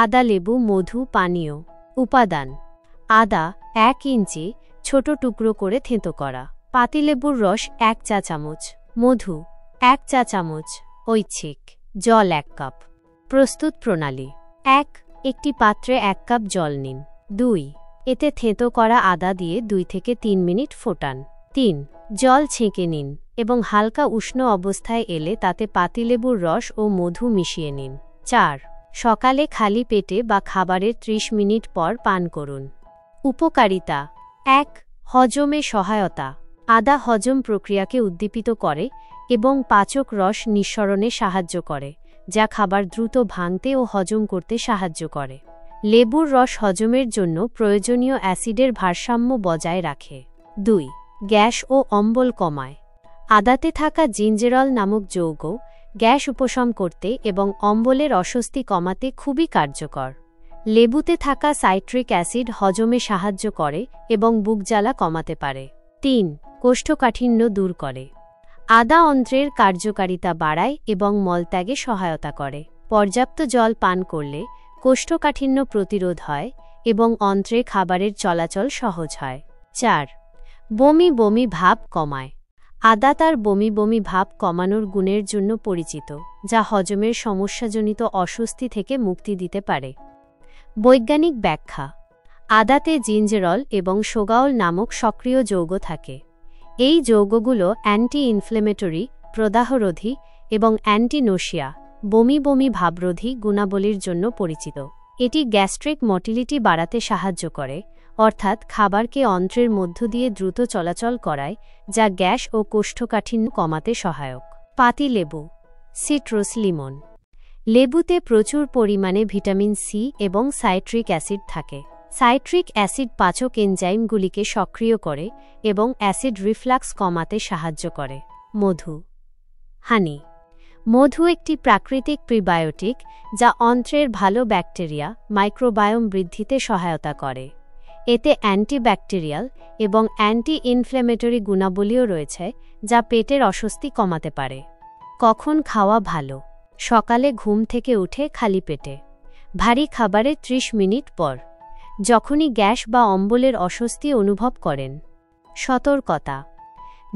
আদা লেবু মধু পানীয় উপাদান আদা 1 ইঞ্চি ছোট টুকরো করে থেঁতো করা, পাতিলেবুর রস 1 চা চামচ, মধু 1 চা চামচ, ঐচ্ছিক জল 1 কাপ। প্রস্তুত প্রণালী 1. একটি পাত্রে 1 কাপ জল নিন। 2. এতে থেঁতো করা আদা দিয়ে 2 থেকে 3 মিনিট ফোটান। 3. জল ছেঁকে নিন এবং হালকা উষ্ণ অবস্থায় এলে তাতে পাতিলেবুর রস ও মধু মিশিয়ে নিন। 4. সকালে খালি পেটে বা খাবারের 30 মিনিট পর পান করুন। উপকারিতা 1. হজমে সহায়তা। আদা হজম প্রক্রিয়াকে উদ্দীপিত করে এবং পাচক রস নিঃসরণে সাহায্য করে, যা খাবার দ্রুত ভাঙতে ও হজম করতে সাহায্য করে। লেবুর রস হজমের জন্য প্রয়োজনীয় অ্যাসিডের ভারসাম্য বজায় রাখে। 2. গ্যাস ও অম্বল কমায়। আদাতে থাকা জিঞ্জেরল নামক যৌগ গ্যাস উপশম করতে এবং অম্বলের অস্বস্তি কমাতে খুবই কার্যকর। লেবুতে থাকা সাইট্রিক অ্যাসিড হজমে সাহায্য করে এবং বুকজ্বালা কমাতে পারে। 3. কোষ্ঠকাঠিন্য দূর করে। আদা অন্ত্রের কার্যকারিতা বাড়ায় এবং মলত্যাগে সহায়তা করে। পর্যাপ্ত জল পান করলে কোষ্ঠকাঠিন্য প্রতিরোধ হয় এবং অন্ত্রে খাবারের চলাচল সহজ হয়। 4. বমি বমি ভাব কমায়। আদা তার বমি বমি ভাব কমানোর গুণের জন্য পরিচিত, যা হজমের সমস্যাজনিত অস্বস্তি থেকে মুক্তি দিতে পারে। বৈজ্ঞানিক ব্যাখ্যা আদাতে জিঞ্জেরল এবং সোগাওল নামক সক্রিয় যৌগ থাকে। এই যৌগগুলো অ্যান্টি ইনফ্লেমেটরি, প্রদাহরোধী এবং অ্যান্টিনোশিয়া, বমি বমি ভাবরোধী গুণাবলীর জন্য পরিচিত। এটি গ্যাস্ট্রিক মটিলিটি বাড়াতে সাহায্য করে, অর্থাৎ খাবারকে অন্ত্রের মধ্য দিয়ে দ্রুত চলাচল করায়, যা গ্যাস ও কোষ্ঠকাঠিন্য কমাতে সহায়ক। পাতিলেবু সিট্রাস লিমন। লেবুতে প্রচুর পরিমাণে ভিটামিন সি এবং সাইট্রিক অ্যাসিড থাকে। সাইট্রিক অ্যাসিড পাচক এনজাইমগুলিকে সক্রিয় করে এবং অ্যাসিড রিফ্লাক্স কমাতে সাহায্য করে। মধু হানি। মধু একটি প্রাকৃতিক প্রিবায়োটিক যা অন্ত্রের ভালো ব্যাকটেরিয়া মাইক্রোবায়োম বৃদ্ধিতে সহায়তা করে। এতে অ্যান্টিব্যাকটেরিয়াল এবং অ্যান্টি ইনফ্ল্যামেটরি গুণাবলীও রয়েছে, যা পেটের অস্বস্তি কমাতে পারে। কখন খাওয়া ভালো? সকালে ঘুম থেকে উঠে খালি পেটে, ভারী খাবারের 30 মিনিট পর, যখনই গ্যাস বা অম্বলের অস্বস্তি অনুভব করেন। সতর্কতা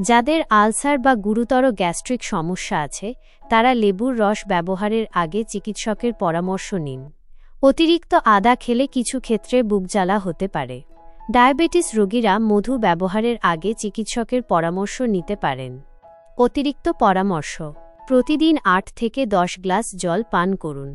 যাদের আলসার বা গুরুতর গ্যাস্ট্রিক সমস্যা আছে তারা লেবুর রস ব্যবহারের আগে চিকিৎসকের পরামর্শ নিন। অতিরিক্ত আদা খেলে কিছু ক্ষেত্রে বুকজ্বালা হতে পারে। ডায়াবেটিস রোগীরা মধু ব্যবহারের আগে চিকিৎসকের পরামর্শ নিতে পারেন। অতিরিক্ত পরামর্শ প্রতিদিন 8 থেকে 10 গ্লাস জল পান করুন।